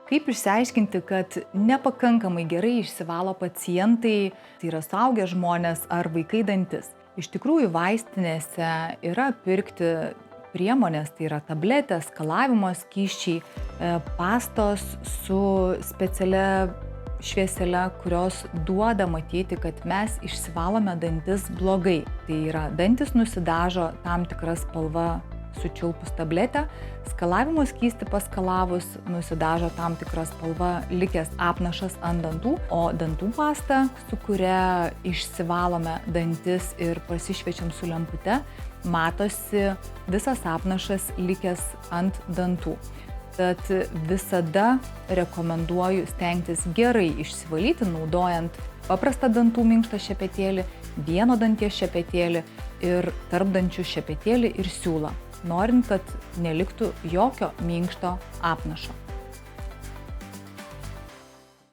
Kaip išsiaiškinti, kad nepakankamai gerai išsivalo pacientai, tai yra suaugę žmonės ar vaikai dantis? Iš tikrųjų, vaistinėse yra pirkti priemonės, tai yra tabletės, skalavimo skysčiai, pastos su specialia švieselė, kurios duoda matyti, kad mes išsivalome dantis blogai. Tai yra, dantis nusidažo tam tikra spalva sučiulpus tabletę, skalavimo skystį paskalavus nusidažo tam tikra spalva likęs apnašas ant dantų, o dantų pasta, su kuria išsivalome dantis ir pasišviečiam su lempute, matosi visas apnašas likęs ant dantų. Tad visada rekomenduoju stengtis gerai išsivalyti, naudojant paprastą dantų minkštą šepetėlį, vieno danties šepetėlį ir tarpdančių šepetėlį ir siūlą, norint, kad neliktų jokio minkšto apnašo.